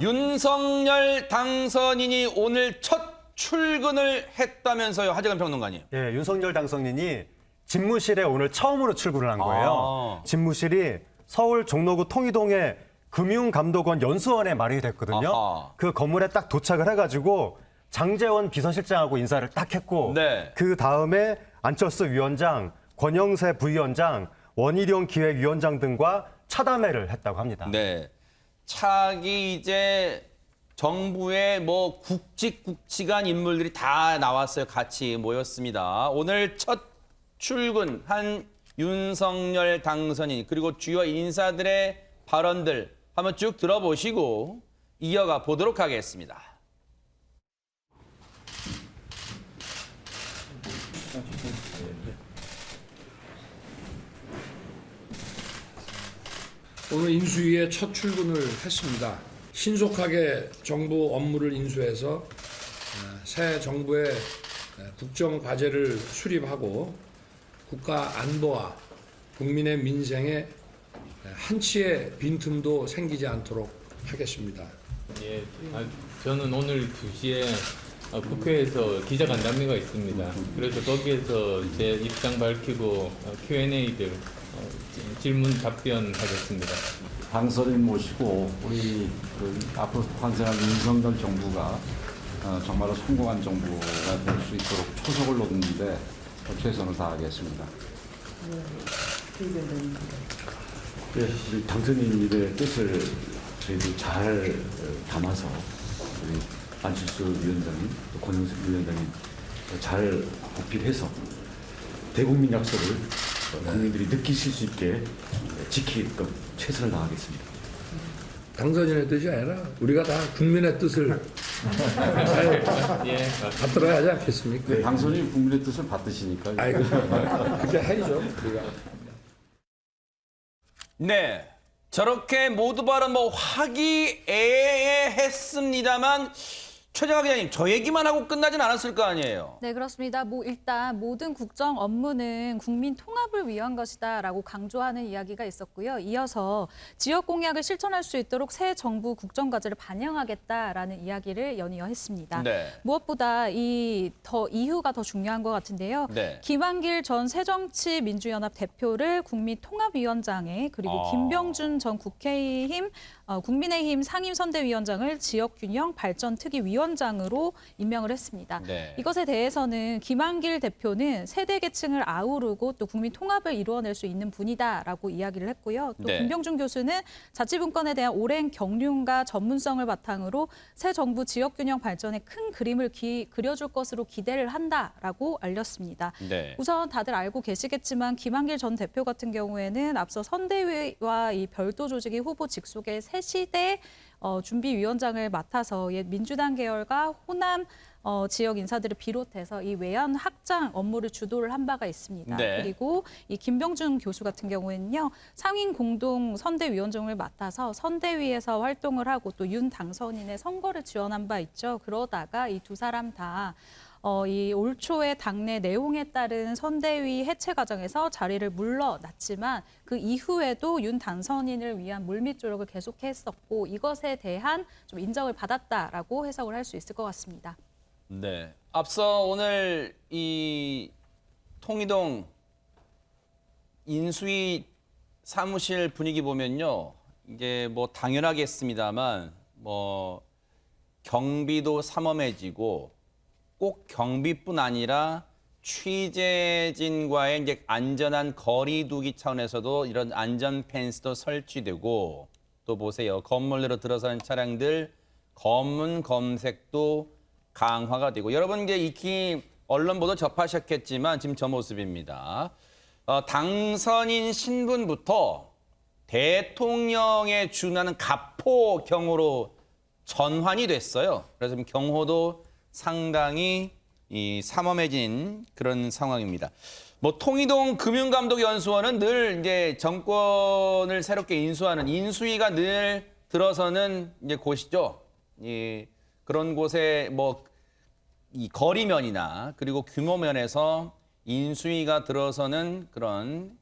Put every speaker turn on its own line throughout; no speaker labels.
윤석열 당선인이 오늘 첫 출근을 했다면서요, 하재근 평론가님.
예, 윤석열 당선인이 집무실에 오늘 처음으로 출근을 한 거예요. 집무실이 서울 종로구 통이동의 금융감독원 연수원에 마련이 됐거든요.
아하.
그 건물에 딱 도착을 해가지고 장제원 비서실장하고 인사를 딱 했고
네.
그 다음에 안철수 위원장, 권영세 부위원장, 원희룡 기획위원장 등과 차담회를 했다고 합니다.
네. 차기 이제 정부의 뭐 굵직굵직한 인물들이 다 나왔어요. 같이 모였습니다. 오늘 첫 출근한 윤석열 당선인 그리고 주요 인사들의 발언들 한번 쭉 들어보시고 이어가 보도록 하겠습니다.
오늘 인수위에 첫 출근을 했습니다. 신속하게 정부 업무를 인수해서 새 정부의 국정 과제를 수립하고 국가 안보와 국민의 민생에 한치의 빈틈도 생기지 않도록 하겠습니다.
예, 저는 오늘 2시에 국회에서 기자간담회가 있습니다. 그래서 거기에서 제 입장 밝히고 Q&A들 질문 답변하겠습니다.
당선인 모시고 우리 앞으로 탄생할 윤석열 정부가 정말로 성공한 정부가 될 수 있도록 초석을 놓는데 최선을 다하겠습니다.
네, 우리 당선인들의 뜻을 저희도 잘 담아서 우리 안철수 위원장님, 또 권영석 위원장님 잘 어필해서 대국민 약속을 국민들이 느끼실 수 있게 지키게끔 최선을 다하겠습니다.
당선인의 뜻이 아니라 우리가 다 국민의 뜻을 잘 받들어야 하지 않겠습니까?
네, 당선인 국민의 뜻을 받드시니까.
아이고, 그렇게 해야죠, 우리가.
네, 저렇게 모두 발언 뭐 화기애애했습니다만 최정하 기자님, 저 얘기만 하고 끝나진 않았을 거 아니에요?
네, 그렇습니다. 일단 모든 국정 업무는 국민 통합을 위한 것이다라고 강조하는 이야기가 있었고요. 이어서 지역 공약을 실천할 수 있도록 새 정부 국정 과제를 반영하겠다라는 이야기를 연이어 했습니다.
네.
무엇보다 이유가 더 중요한 것 같은데요.
네.
김한길 전 새정치민주연합 대표를 국민통합위원장에 그리고 김병준 전 국민의힘 상임선대위원장을 지역균형 발전특위위원장으로 임명을 했습니다.
네.
이것에 대해서는 김한길 대표는 세대 계층을 아우르고 또 국민 통합을 이루어낼 수 있는 분이다라고 이야기를 했고요. 또
네.
김병준 교수는 자치분권에 대한 오랜 경륜과 전문성을 바탕으로 새 정부 지역균형 발전에 큰 그림을 그려줄 것으로 기대를 한다라고 알렸습니다.
네.
우선 다들 알고 계시겠지만 김한길 전 대표 같은 경우에는 앞서 선대위와 이 별도 조직의 후보 직속의 새시대 준비위원장을 맡아서 옛 민주당 계열과 호남 지역 인사들을 비롯해서 이 외연 확장 업무를 주도를 한 바가 있습니다.
네.
그리고 이 김병준 교수 같은 경우에는요, 상임 공동 선대위원장을 맡아서 선대위에서 활동을 하고 또 윤 당선인의 선거를 지원한 바 있죠. 그러다가 이 두 사람 다 이 올 초에 당내 내용에 따른 선대위 해체 과정에서 자리를 물러났지만 그 이후에도 윤 당선인을 위한 물밑 조력을 계속했었고 이것에 대한 좀 인정을 받았다라고 해석을 할 수 있을 것 같습니다.
네. 앞서 오늘 이 통이동 인수위 사무실 분위기 보면요. 이게 뭐 당연하겠습니다만 뭐 경비도 삼엄해지고 꼭 경비뿐 아니라 취재진과의 이제 안전한 거리 두기 차원에서도 이런 안전 펜스도 설치되고 또 보세요. 건물 내로 들어서는 차량들 검문 검색도 강화가 되고 여러분 이제 익히 언론 보도 접하셨겠지만 지금 저 모습입니다. 당선인 신분부터 대통령에 준하는 가포경호로 전환이 됐어요. 그래서 지금 경호도 상당히 삼엄해진 그런 상황입니다. 뭐 통이동 금융감독연수원은 늘 이제 정권을 새롭게 인수하는 인수위가 늘 들어서는 이제 곳이죠. 그런 곳에 뭐 이 거리면이나 그리고 규모면에서 인수위가 들어서는 그런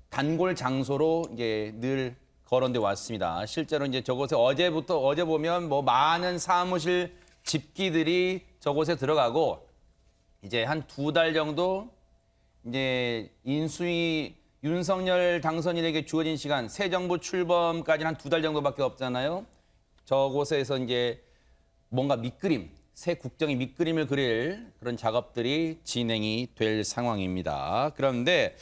단골 장소로 이제 늘 거론돼 왔습니다. 실제로 이제 저곳에 어제 보면 뭐 많은 사무실 집기들이 저곳에 들어가고 이제 한 2달 정도 이제 인수위 윤석열 당선인에게 주어진 시간 새 정부 출범까지는 한 2달 정도밖에 없잖아요. 저곳에서 이제 뭔가 밑그림, 새 국정의 밑그림을 그릴 그런 작업들이 진행이 될 상황입니다. 그런데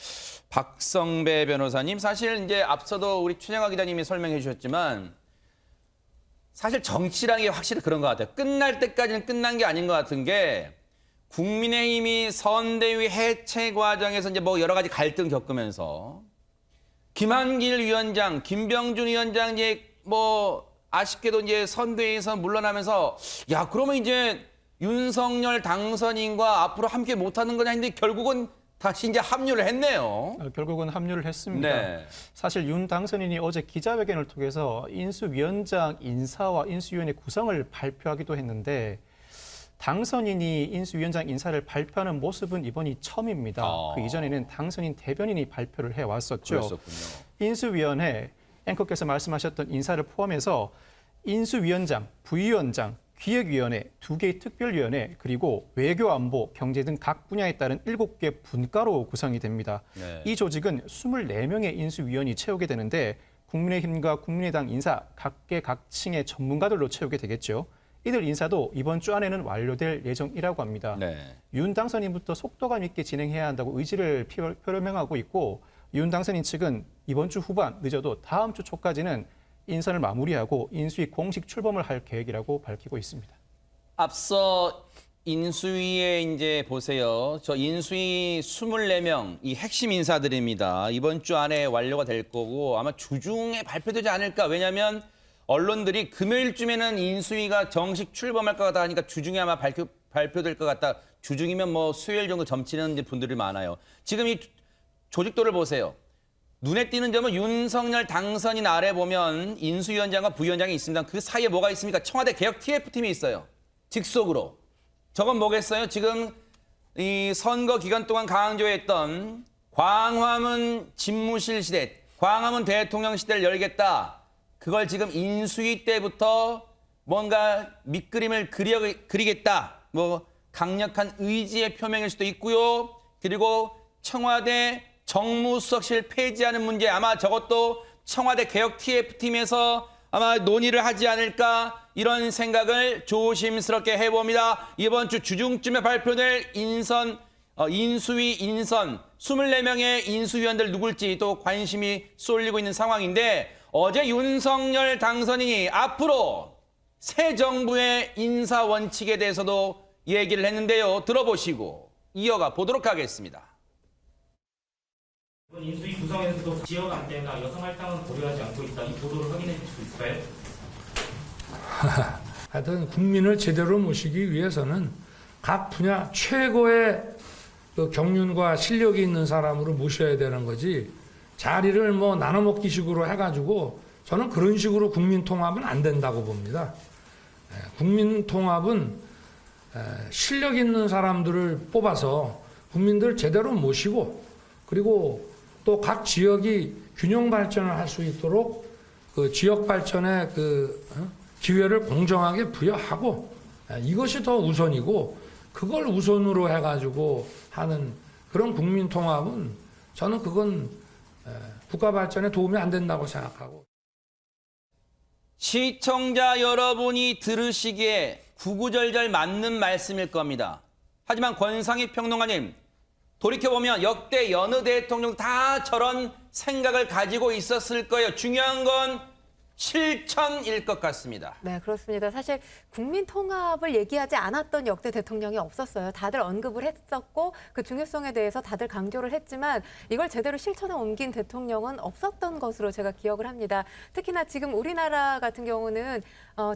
박성배 변호사님, 사실 이제 앞서도 우리 최영하 기자님이 설명해 주셨지만 사실 정치라는 게 확실히 그런 것 같아요. 끝날 때까지는 끝난 게 아닌 것 같은 게 국민의힘이 선대위 해체 과정에서 이제 뭐 여러 가지 갈등 겪으면서 김한길 위원장, 김병준 위원장 이제 뭐 아쉽게도 이제 선대위에서 물러나면서 야, 그러면 이제 윤석열 당선인과 앞으로 함께 못하는 거냐 했는데 결국은 다시 이제 합류를 했네요.
결국은 합류를 했습니다.
네.
사실 윤 당선인이 어제 기자회견을 통해서 인수위원장 인사와 인수위원회 구성을 발표하기도 했는데 당선인이 인수위원장 인사를 발표하는 모습은 이번이 처음입니다. 그 이전에는 당선인 대변인이 발표를 해왔었죠.
그랬었군요.
인수위원회, 앵커께서 말씀하셨던 인사를 포함해서 인수위원장, 부위원장, 기획위원회, 2개의 특별위원회, 그리고 외교안보, 경제 등 각 분야에 따른 7개 분과로 구성이 됩니다.
네.
이 조직은 24명의 인수위원이 채우게 되는데 국민의힘과 국민의당 인사, 각계각층의 전문가들로 채우게 되겠죠. 이들 인사도 이번 주 안에는 완료될 예정이라고 합니다.
네.
윤 당선인부터 속도감 있게 진행해야 한다고 의지를 표명하고 있고 윤 당선인 측은 이번 주 후반, 늦어도 다음 주 초까지는 인선을 마무리하고 인수위 공식 출범을 할 계획이라고 밝히고 있습니다.
앞서 인수위에 이제 보세요. 저 인수위 24명 이 핵심 인사들입니다. 이번 주 안에 완료가 될 거고 아마 주중에 발표되지 않을까. 왜냐하면 언론들이 금요일쯤에는 인수위가 정식 출범할 것 같다 하니까 주중에 아마 발표될 것 같다. 주중이면 뭐 수요일 정도 점치는 분들이 많아요. 지금 이 조직도를 보세요. 눈에 띄는 점은 윤석열 당선인 아래 보면 인수위원장과 부위원장이 있습니다. 그 사이에 뭐가 있습니까? 청와대 개혁 TF팀이 있어요. 직속으로. 저건 뭐겠어요? 지금 이 선거 기간 동안 강조했던 광화문 집무실 시대, 광화문 대통령 시대를 열겠다. 그걸 지금 인수위 때부터 뭔가 밑그림을 그리겠다. 뭐 강력한 의지의 표명일 수도 있고요. 그리고 청와대 정무수석실 폐지하는 문제, 아마 저것도 청와대 개혁 TF팀에서 아마 논의를 하지 않을까, 이런 생각을 조심스럽게 해봅니다. 이번 주 주중쯤에 발표될 인수위 인선 24명의 인수위원들 누굴지 또 관심이 쏠리고 있는 상황인데, 어제 윤석열 당선인이 앞으로 새 정부의 인사 원칙에 대해서도 얘기를 했는데요. 들어보시고 이어가 보도록 하겠습니다.
인수위 구성에서도 지역 안대나 여성 할당은 고려하지 않고 있다. 이 보도를 확인해 주실 수 있을까요?
하여튼 국민을 제대로 모시기 위해서는 각 분야 최고의 그 경륜과 실력이 있는 사람으로 모셔야 되는 거지, 자리를 뭐 나눠먹기 식으로 해가지고 저는 그런 식으로 국민 통합은 안 된다고 봅니다. 국민 통합은 실력 있는 사람들을 뽑아서 국민들 제대로 모시고, 그리고 또 각 지역이 균형 발전을 할 수 있도록 그 지역 발전의 그 기회를 공정하게 부여하고, 이것이 더 우선이고, 그걸 우선으로 해가지고 하는 그런 국민 통합은 저는 그건 국가 발전에 도움이 안 된다고 생각하고.
시청자 여러분이 들으시기에 구구절절 맞는 말씀일 겁니다. 하지만 권상희 평론가님, 돌이켜보면 역대 여느 대통령 다 저런 생각을 가지고 있었을 거예요. 중요한 건 실천일 것 같습니다.
네, 그렇습니다. 사실 국민 통합을 얘기하지 않았던 역대 대통령이 없었어요. 다들 언급을 했었고 그 중요성에 대해서 다들 강조를 했지만 이걸 제대로 실천에 옮긴 대통령은 없었던 것으로 제가 기억을 합니다. 특히나 지금 우리나라 같은 경우는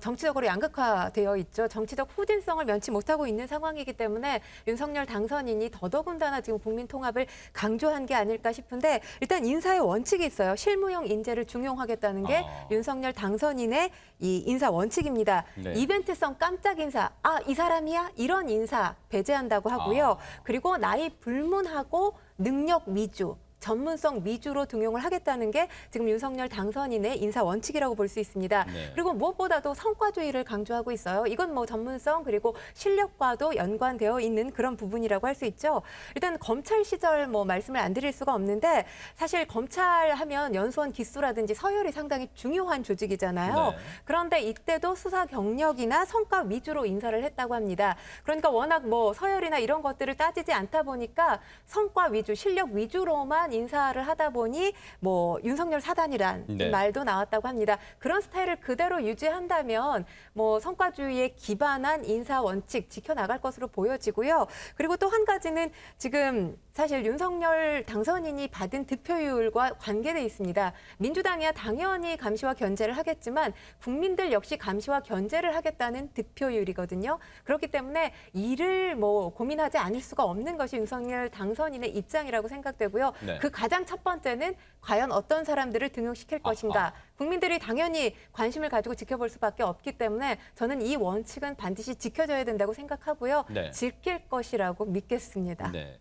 정치적으로 양극화되어 있죠. 정치적 후진성을 면치 못하고 있는 상황이기 때문에 윤석열 당선인이 더더군다나 지금 국민 통합을 강조한 게 아닐까 싶은데, 일단 인사의 원칙이 있어요. 실무형 인재를 중용하겠다는 게 윤석열 당선인의 이 인사 원칙입니다.
네.
이벤트성 깜짝 인사, 이 사람이야? 이런 인사 배제한다고 하고요. 그리고 나이 불문하고 능력 위주, 전문성 위주로 등용을 하겠다는 게 지금 윤석열 당선인의 인사 원칙이라고 볼 수 있습니다.
네.
그리고 무엇보다도 성과주의를 강조하고 있어요. 이건 뭐 전문성 그리고 실력과도 연관되어 있는 그런 부분이라고 할 수 있죠. 일단 검찰 시절 뭐 말씀을 안 드릴 수가 없는데 사실 검찰 하면 연수원 기수라든지 서열이 상당히 중요한 조직이잖아요.
네.
그런데 이때도 수사 경력이나 성과 위주로 인사를 했다고 합니다. 그러니까 워낙 뭐 서열이나 이런 것들을 따지지 않다 보니까 성과 위주, 실력 위주로만 인사를 하다 보니 뭐 윤석열 사단이란
네.
말도 나왔다고 합니다. 그런 스타일을 그대로 유지한다면 뭐 성과주의에 기반한 인사 원칙 지켜나갈 것으로 보여지고요. 그리고 또 한 가지는 지금 사실 윤석열 당선인이 받은 득표율과 관계돼 있습니다. 민주당이야 당연히 감시와 견제를 하겠지만 국민들 역시 감시와 견제를 하겠다는 득표율이거든요. 그렇기 때문에 이를 뭐 고민하지 않을 수가 없는 것이 윤석열 당선인의 입장이라고 생각되고요.
네.
그 가장 첫 번째는 과연 어떤 사람들을 등용시킬 것인가. 국민들이 당연히 관심을 가지고 지켜볼 수밖에 없기 때문에 저는 이 원칙은 반드시 지켜져야 된다고 생각하고요.
네.
지킬 것이라고 믿겠습니다.
네.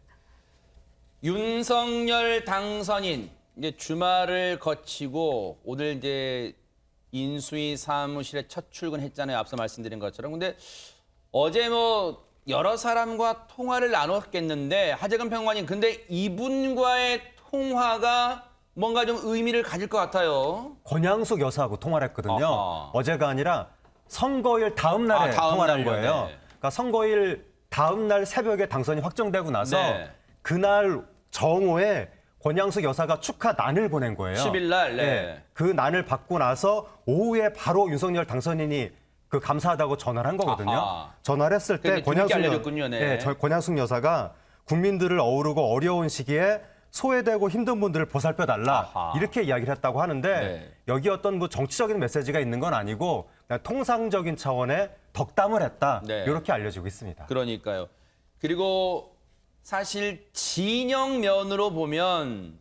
윤석열 당선인 이제 주말을 거치고 오늘 이제 인수위 사무실에 첫 출근했잖아요. 앞서 말씀드린 것처럼. 근데 어제 뭐 여러 사람과 통화를 나눴겠는데 하재근 평론가님, 근데 이분과의 통화가 뭔가 좀 의미를 가질 것 같아요.
권양숙 여사하고 통화를 했거든요.
아하.
어제가 아니라 선거일 다음 날에
다음
통화를 한
날요,
거예요.
네.
그러니까 선거일 다음 날 새벽에 당선이 확정되고 나서
네.
그날 정오에 권양숙 여사가 축하난을 보낸 거예요.
10일 날, 네.
그 난을 받고 나서 오후에 바로 윤석열 당선인이 그 감사하다고 전화를 한 거거든요.
아하.
전화를 했을 때
그게 뒤늦게 알려줬군요, 네.
권양숙 여사가 국민들을 어우르고 어려운 시기에 소외되고 힘든 분들을 보살펴달라
아하.
이렇게 이야기를 했다고 하는데
네.
여기 어떤 뭐 정치적인 메시지가 있는 건 아니고 그냥 통상적인 차원의 덕담을 했다
네.
이렇게 알려지고 있습니다.
그러니까요. 그리고 사실 진영면으로 보면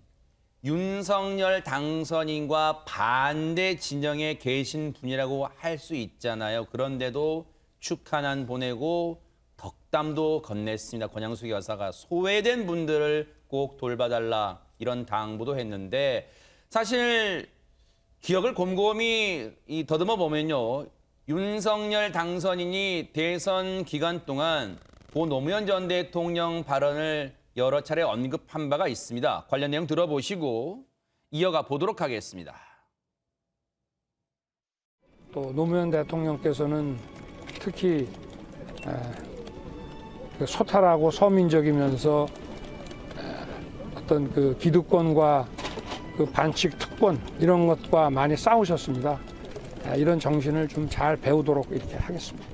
윤석열 당선인과 반대 진영에 계신 분이라고 할 수 있잖아요. 그런데도 축하난 보내고 덕담도 건넸습니다. 권양숙 여사가 소외된 분들을 꼭 돌봐달라 이런 당부도 했는데 사실 기억을 곰곰이 더듬어 보면요. 윤석열 당선인이 대선 기간 동안 고 노무현 전 대통령 발언을 여러 차례 언급한 바가 있습니다. 관련 내용 들어보시고 이어가 보도록 하겠습니다.
또 노무현 대통령께서는 특히 소탈하고 서민적이면서 어떤 그 기득권과 그 반칙 특권 이런 것과 많이 싸우셨습니다. 이런 정신을 좀 잘 배우도록 이렇게 하겠습니다.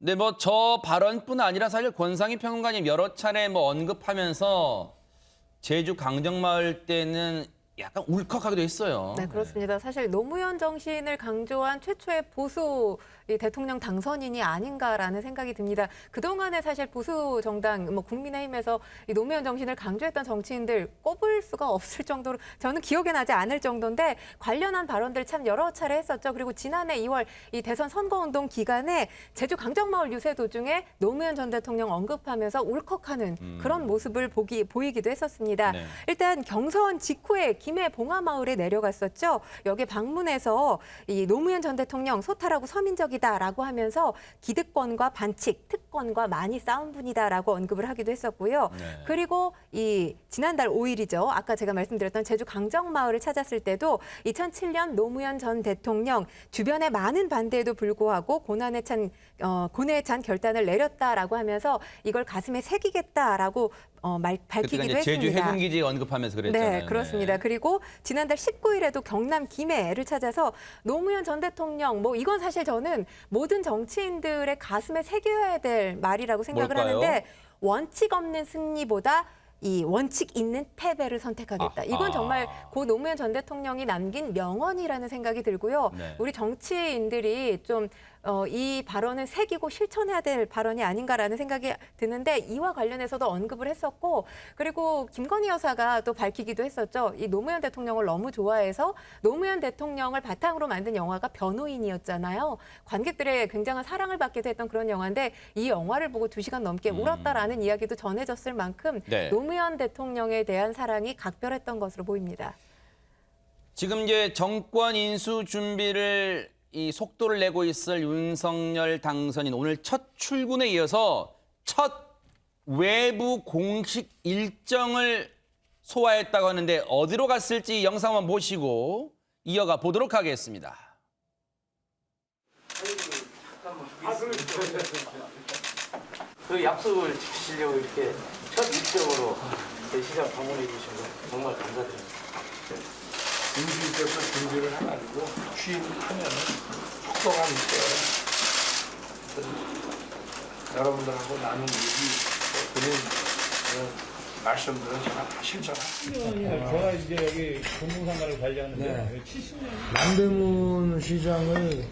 네, 뭐 저 발언뿐 아니라 사실 권상희 평론가님 여러 차례 뭐 언급하면서 제주 강정마을 때는 약간 울컥하기도 했어요.
네, 그렇습니다. 사실 노무현 정신을 강조한 최초의 보수 대통령 당선인이 아닌가라는 생각이 듭니다. 그동안에 사실 보수 정당, 뭐 국민의힘에서 이 노무현 정신을 강조했던 정치인들 꼽을 수가 없을 정도로 저는 기억에 나지 않을 정도인데 관련한 발언들 참 여러 차례 했었죠. 그리고 지난해 2월 이 대선 선거운동 기간에 제주 강정마을 유세 도중에 노무현 전 대통령 언급하면서 울컥하는 그런 모습을 보이기도 했었습니다.
네.
일단 경선 직후에 김해 봉화마을에 내려갔었죠. 여기 방문해서 이 노무현 전 대통령 소탈하고 서민적이다라고 하면서 기득권과 반칙, 특권과 많이 싸운 분이다라고 언급을 하기도 했었고요.
네.
그리고 이 지난달 5일이죠. 아까 제가 말씀드렸던 제주 강정마을을 찾았을 때도 2007년 노무현 전 대통령 주변의 많은 반대에도 불구하고 고뇌에 찬 결단을 내렸다라고 하면서 이걸 가슴에 새기겠다라고 밝히기도
그때가 이제
했습니다.
제주 해군기지 언급하면서 그랬잖아요.
네, 그렇습니다.
네.
그리고 지난달 19일에도 경남 김해를 찾아서 노무현 전 대통령, 뭐 이건 사실 저는 모든 정치인들의 가슴에 새겨야 될 말이라고 생각을
뭘까요?
하는데 원칙 없는 승리보다 이 원칙 있는 패배를 선택하겠다. 이건 정말 고 노무현 전 대통령이 남긴 명언이라는 생각이 들고요.
네.
우리 정치인들이 좀 이 발언은 새기고 실천해야 될 발언이 아닌가라는 생각이 드는데 이와 관련해서도 언급을 했었고 그리고 김건희 여사가 또 밝히기도 했었죠. 이 노무현 대통령을 너무 좋아해서 노무현 대통령을 바탕으로 만든 영화가 변호인이었잖아요. 관객들의 굉장한 사랑을 받기도 했던 그런 영화인데 이 영화를 보고 2시간 넘게 울었다라는 이야기도 전해졌을 만큼
네.
노무현 대통령에 대한 사랑이 각별했던 것으로 보입니다.
지금 이제 정권 인수 준비를 이 속도를 내고 있을 윤석열 당선인 오늘 첫 출근에 이어서 첫 외부 공식 일정을 소화했다고 하는데 어디로 갔을지 영상 한번 보시고 이어가 보도록 하겠습니다.
그 약속을 지키시려고 이렇게 첫 일정으로 제 시장 방문해 주신 거 정말 감사드립니다.
인수위 때부터 준비를 해가지고 취임하면 속도감 있게 여러분들하고 나눈 얘기 드린 그런 말씀들은 제가 다 실천합니다.
제가 이제 여기 공공상가를 관리하는데
70년 남대문 시장을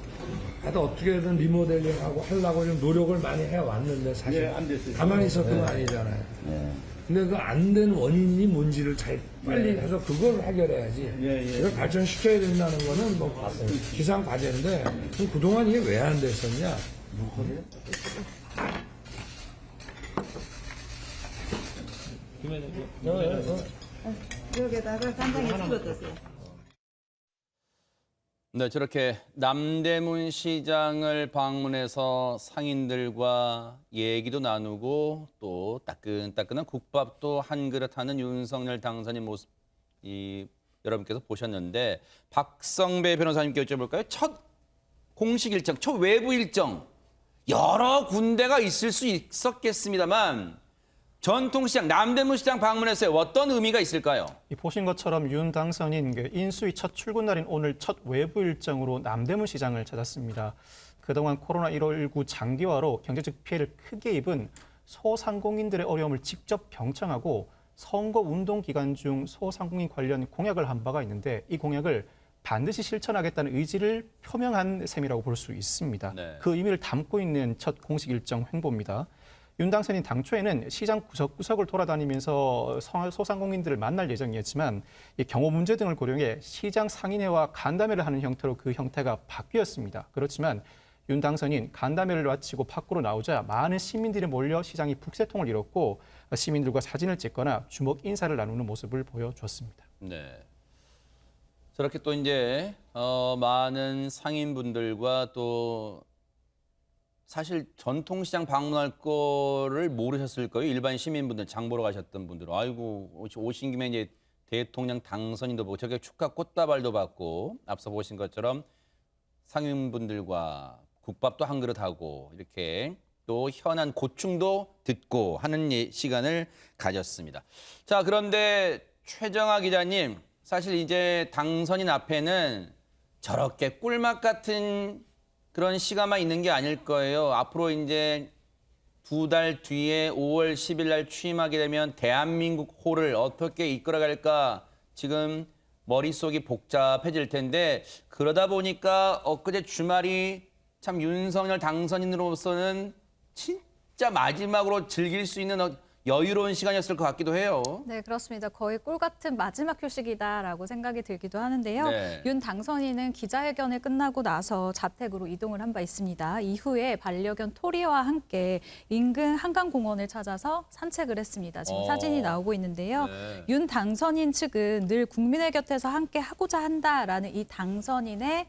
하여튼 어떻게든 리모델링하고 하려고 좀 노력을 많이 해왔는데 사실
안 됐어요.
가만히 있었던 거 아니잖아요. 근데 그 안 된 원인이 뭔지를 잘 빨리 해서 그걸 해결해야지. 이걸 발전시켜야 된다는 거는 뭐 기상 과제인데 그럼 그동안 이게 왜 안 됐었냐?
여기다가 간장에 찍어 드세요.
네, 저렇게 남대문 시장을 방문해서 상인들과 얘기도 나누고 또 따끈따끈한 국밥도 한 그릇 하는 윤석열 당선인 모습 여러분께서 보셨는데 박성배 변호사님께 여쭤볼까요? 첫 공식 일정, 첫 외부 일정 여러 군데가 있을 수 있었겠습니다만 전통시장, 남대문 시장 방문했어요. 어떤 의미가 있을까요?
보신 것처럼 윤 당선인 인수위 첫 출근 날인 오늘 첫 외부 일정으로 남대문 시장을 찾았습니다. 그동안 코로나19 장기화로 경제적 피해를 크게 입은 소상공인들의 어려움을 직접 병청하고 선거 운동 기간 중 소상공인 관련 공약을 한 바가 있는데 이 공약을 반드시 실천하겠다는 의지를 표명한 셈이라고 볼 수 있습니다.
네.
그 의미를 담고 있는 첫 공식 일정 횡보입니다. 윤 당선인 당초에는 시장 구석구석을 돌아다니면서 소상공인들을 만날 예정이었지만 이 경호 문제 등을 고려해 시장 상인회와 간담회를 하는 형태로 그 형태가 바뀌었습니다. 그렇지만 윤 당선인 간담회를 마치고 밖으로 나오자 많은 시민들이 몰려 시장이 북새통을 이뤘고 시민들과 사진을 찍거나 주먹 인사를 나누는 모습을 보여줬습니다.
네. 저렇게 또 이제 많은 상인분들과 또 사실 전통시장 방문할 거를 모르셨을 거예요. 일반 시민분들, 장 보러 가셨던 분들은. 아이고, 오신 김에 이제 대통령 당선인도 보고 저게 축하 꽃다발도 받고 앞서 보신 것처럼 상인분들과 국밥도 한 그릇 하고 이렇게 또 현안 고충도 듣고 하는 시간을 가졌습니다. 자, 그런데 최정아 기자님, 사실 이제 당선인 앞에는 저렇게 꿀맛 같은 그런 시간만 있는 게 아닐 거예요. 앞으로 이제 2달 뒤에 5월 10일 날 취임하게 되면 대한민국 호를 어떻게 이끌어갈까 지금 머릿속이 복잡해질 텐데 그러다 보니까 엊그제 주말이 참 윤석열 당선인으로서는 진짜 마지막으로 즐길 수 있는 여유로운 시간이었을 것 같기도 해요.
네, 그렇습니다. 거의 꿀 같은 마지막 휴식이다라고 생각이 들기도 하는데요.
네.
윤 당선인은 기자회견을 끝나고 나서 자택으로 이동을 한 바 있습니다. 이후에 반려견 토리와 함께 인근 한강공원을 찾아서 산책을 했습니다. 지금 사진이 나오고 있는데요.
네.
윤 당선인 측은 늘 국민의 곁에서 함께 하고자 한다라는 이 당선인의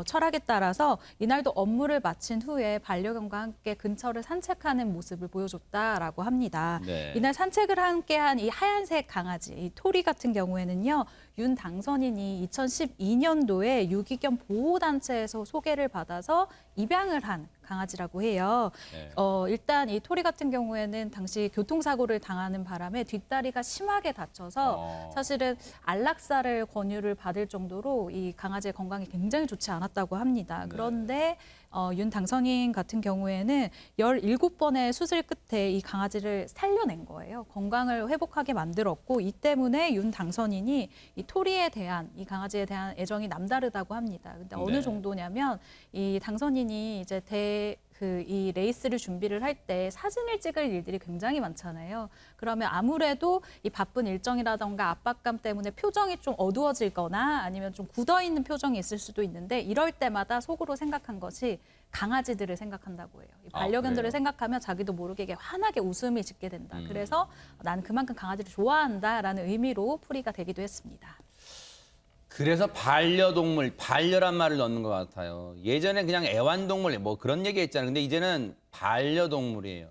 철학에 따라서 이날도 업무를 마친 후에 반려견과 함께 근처를 산책하는 모습을 보여줬다라고 합니다.
네.
이날 산책을 함께한 이 하얀색 강아지, 이 토리 같은 경우에는요, 윤 당선인이 2012년도에 유기견 보호단체에서 소개를 받아서 입양을 한 강아지라고 해요.
네.
일단 이 토리 같은 경우에는 당시 교통사고를 당하는 바람에 뒷다리가 심하게 다쳐서 사실은 안락사를 권유를 받을 정도로 이 강아지의 건강이 굉장히 좋지 않았다고 합니다. 그런데 윤 당선인 같은 경우에는 17번의 수술 끝에 이 강아지를 살려낸 거예요. 건강을 회복하게 만들었고 이 때문에 윤 당선인이 이 토리에 대한 이 강아지에 대한 애정이 남다르다고 합니다. 근데 어느 정도냐면 이 당선인이 이제 이 레이스를 준비를 할 때 사진을 찍을 일들이 굉장히 많잖아요. 그러면 아무래도 이 바쁜 일정이라던가 압박감 때문에 표정이 좀 어두워질거나 아니면 좀 굳어있는 표정이 있을 수도 있는데 이럴 때마다 속으로 생각한 것이 강아지들을 생각한다고 해요. 이 반려견들을 생각하면 자기도 모르게 이게 환하게 웃음이 짓게 된다. 그래서 나는 그만큼 강아지를 좋아한다라는 의미로 풀이가 되기도 했습니다.
그래서 반려동물, 반려란 말을 넣는 것 같아요. 예전에 그냥 애완동물 뭐 그런 얘기 했잖아요. 근데 이제는 반려동물이에요.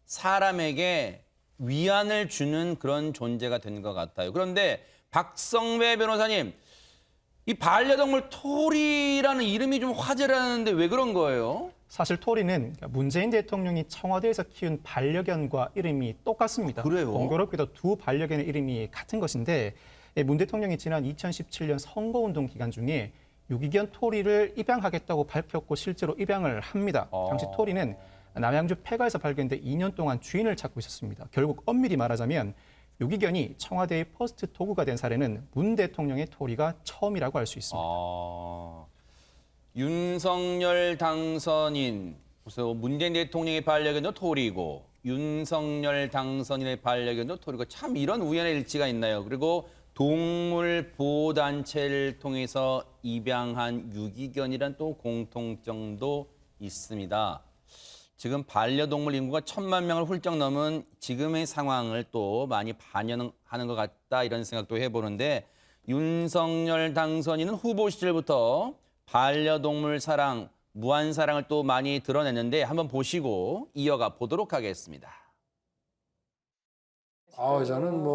사람에게 위안을 주는 그런 존재가 된 것 같아요. 그런데 박성배 변호사님, 이 반려동물 토리라는 이름이 좀 화제라는데 왜 그런 거예요?
사실 토리는 문재인 대통령이 청와대에서 키운 반려견과 이름이 똑같습니다.
그래요?
공교롭게도 두 반려견의 이름이 같은 것인데 문 대통령이 지난 2017년 선거운동 기간 중에 유기견 토리를 입양하겠다고 밝혔고 실제로 입양을 합니다. 당시 토리는 남양주 폐가에서 발견돼 2년 동안 주인을 찾고 있었습니다. 결국 엄밀히 말하자면 유기견이 청와대의 퍼스트 도구가 된 사례는 문 대통령의 토리가 처음이라고 할 수 있습니다.
윤석열 당선인, 그래서 문재인 대통령의 반려견도 토리고 윤석열 당선인의 반려견도 토리고 참 이런 우연의 일치가 있나요? 그리고 동물 보호단체를 통해서 입양한 유기견이란 또 공통점도 있습니다. 지금 반려동물 인구가 1,000만 명을 훌쩍 넘은 지금의 상황을 또 많이 반영하는 것 같다 이런 생각도 해보는데 윤석열 당선인은 후보 시절부터 반려동물 사랑, 무한 사랑을 또 많이 드러냈는데 한번 보시고 이어가 보도록 하겠습니다.
저는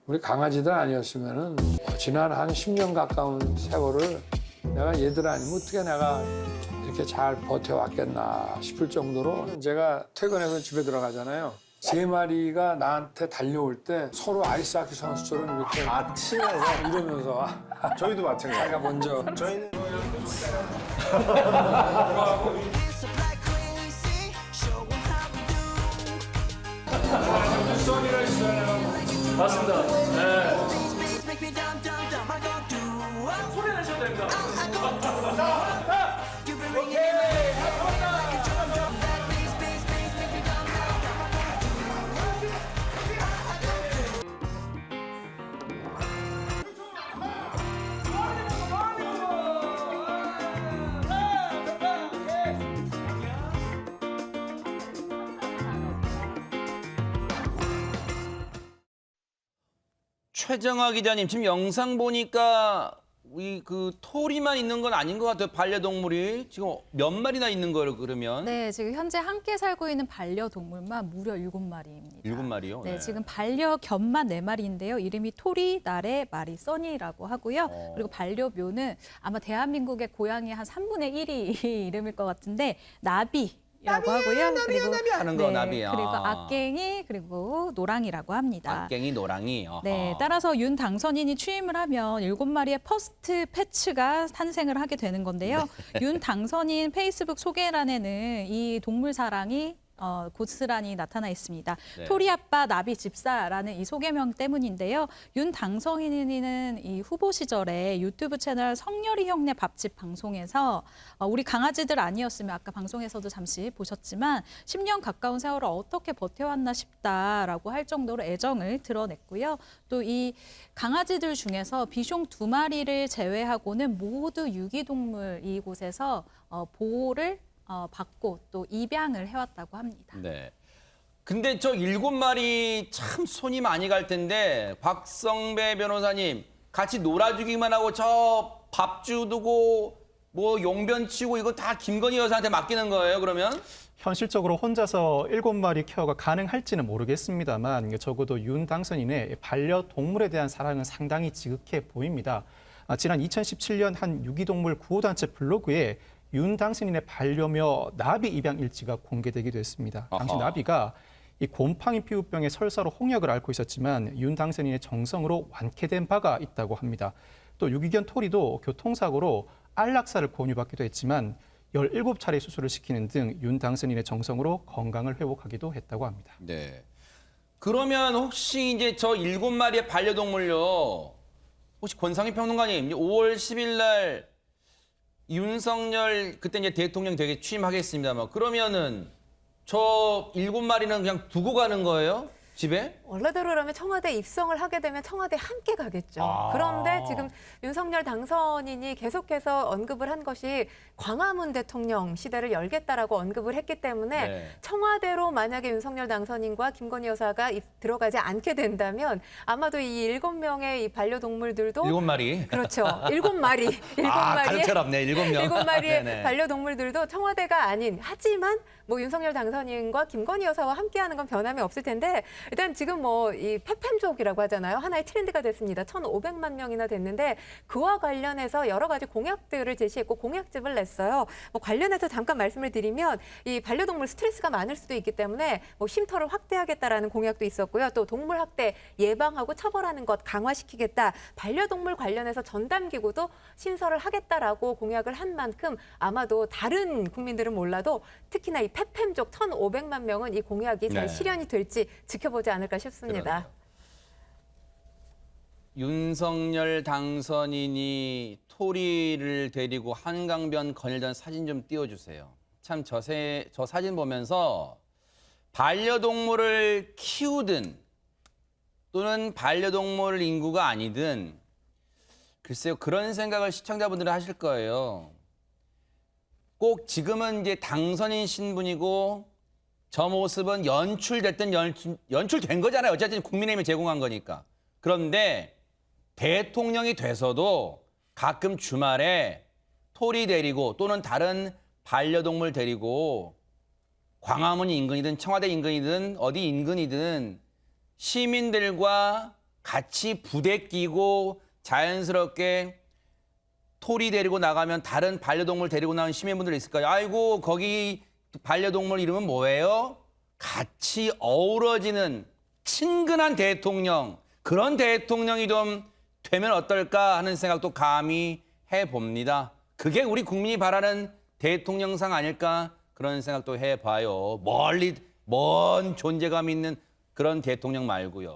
우리 강아지들 아니었으면은 지난 한 10년 가까운 세월을 내가 얘들 아니면 어떻게 내가 이렇게 잘 버텨왔겠나 싶을 정도로 제가 퇴근해서 집에 들어가잖아요. 3마리가 나한테 달려올 때 서로 아이스하키 선수처럼 이렇게 친해서 이러면서
저희도 마찬가지예요.
자기가 먼저
저희는
맞습니다. 네.
소리 내셔도 됩니다.
최정화 기자님, 지금 영상 보니까 그 토리만 있는 건 아닌 것 같아요. 반려동물이 지금 몇 마리나 있는 거예요, 그러면?
네, 지금 현재 함께 살고 있는 반려동물만 무려 7마리입니다.
7마리요?
네, 지금 반려견만 4마리인데요. 이름이 토리, 나래, 마리, 써니라고 하고요. 그리고 반려묘는 아마 대한민국의 고양이 한 3분의 1이 이름일 것 같은데 나비. 라고 하고요.
나비 하는 거, 나비.
그리고 악갱이 그리고 노랑이라고 합니다.
악갱이, 노랑이.
네, 따라서 윤 당선인이 취임을 하면 7마리의 퍼스트 패츠가 탄생을 하게 되는 건데요. 윤 당선인 페이스북 소개란에는 이 동물 사랑이 고스란히 나타나 있습니다.
네.
토리 아빠 나비 집사라는 이 소개명 때문인데요. 윤 당선인은 이 후보 시절에 유튜브 채널 성렬이 형네 밥집 방송에서 우리 강아지들 아니었으면 아까 방송에서도 잠시 보셨지만 10년 가까운 세월을 어떻게 버텨왔나 싶다라고 할 정도로 애정을 드러냈고요. 또 이 강아지들 중에서 비숑 2마리를 제외하고는 모두 유기동물 이곳에서 보호를 받고 또 입양을 해왔다고 합니다.
네. 근데 저 7마리 참 손이 많이 갈 텐데 박성배 변호사님 같이 놀아주기만 하고 저 밥 주고 뭐 용변 치고 이거 다 김건희 여사한테 맡기는 거예요, 그러면?
현실적으로 혼자서 7마리 케어가 가능할지는 모르겠습니다만 적어도 윤 당선인의 반려동물에 대한 사랑은 상당히 지극해 보입니다. 지난 2017년 한 유기동물 구호단체 블로그에 윤 당선인의 반려묘 나비 입양 일지가 공개되기도 했습니다. 당시
아하.
나비가 이 곰팡이 피부병의 설사로 홍역을 앓고 있었지만 윤 당선인의 정성으로 완쾌된 바가 있다고 합니다. 또 유기견 토리도 교통사고로 안락사를 권유받기도 했지만 17차례 수술을 시키는 등 윤 당선인의 정성으로 건강을 회복하기도 했다고 합니다.
네. 그러면 혹시 이제 저 7마리의 반려동물요. 혹시 권상희 평론가님, 5월 10일 날 윤석열 그때 이제 대통령 되게 취임하겠습니다만 그러면은 저 7마리는 그냥 두고 가는 거예요? 집에?
원래대로라면 청와대 입성을 하게 되면 청와대 함께 가겠죠.
아.
그런데 지금 윤석열 당선인이 계속해서 언급을 한 것이 광화문 대통령 시대를 열겠다라고 언급을 했기 때문에
네.
청와대로 만약에 윤석열 당선인과 김건희 여사가 들어가지 않게 된다면 아마도 이 7명의 이 반려동물들도
7마리.
그렇죠. 7마리. 7마리의
가르쳐랍네. 7명.
7마리의
네네.
반려동물들도 청와대가 아닌 하지만 뭐 윤석열 당선인과 김건희 여사와 함께하는 건 변함이 없을 텐데 일단 지금 뭐 이 페펜족이라고 하잖아요. 하나의 트렌드가 됐습니다. 1,500만 명이나 됐는데 그와 관련해서 여러 가지 공약들을 제시했고 공약집을 냈어요. 뭐 관련해서 잠깐 말씀을 드리면 이 반려동물 스트레스가 많을 수도 있기 때문에 뭐 쉼터를 확대하겠다라는 공약도 있었고요. 또 동물 학대 예방하고 처벌하는 것 강화시키겠다. 반려동물 관련해서 전담기구도 신설을 하겠다라고 공약을 한 만큼 아마도 다른 국민들은 몰라도 특히나 이 페펜족 1,500만 명은 이 공약이 잘
네.
실현이 될지 지켜보지 않을까 싶습니다.
그러네요. 윤석열 당선인이 토리를 데리고 한강변 거닐던 사진 좀 띄워주세요. 참 저 사진 보면서 반려동물을 키우든 또는 반려동물 인구가 아니든 글쎄요 그런 생각을 시청자분들은 하실 거예요. 꼭 지금은 이제 당선인 신분이고 저 모습은 연출됐든 연출된 거잖아요. 어쨌든 국민의힘이 제공한 거니까. 그런데 대통령이 돼서도 가끔 주말에 토리 데리고 또는 다른 반려동물 데리고 광화문 인근이든 청와대 인근이든 어디 인근이든 시민들과 같이 부대 끼고 자연스럽게 토리 데리고 나가면 다른 반려동물 데리고 나온 시민분들 있을 거예요. 아이고 거기 반려동물 이름은 뭐예요? 같이 어우러지는 친근한 대통령, 그런 대통령이 좀 되면 어떨까 하는 생각도 감히 해봅니다. 그게 우리 국민이 바라는 대통령상 아닐까 그런 생각도 해봐요. 멀리 먼 존재감 있는 그런 대통령 말고요.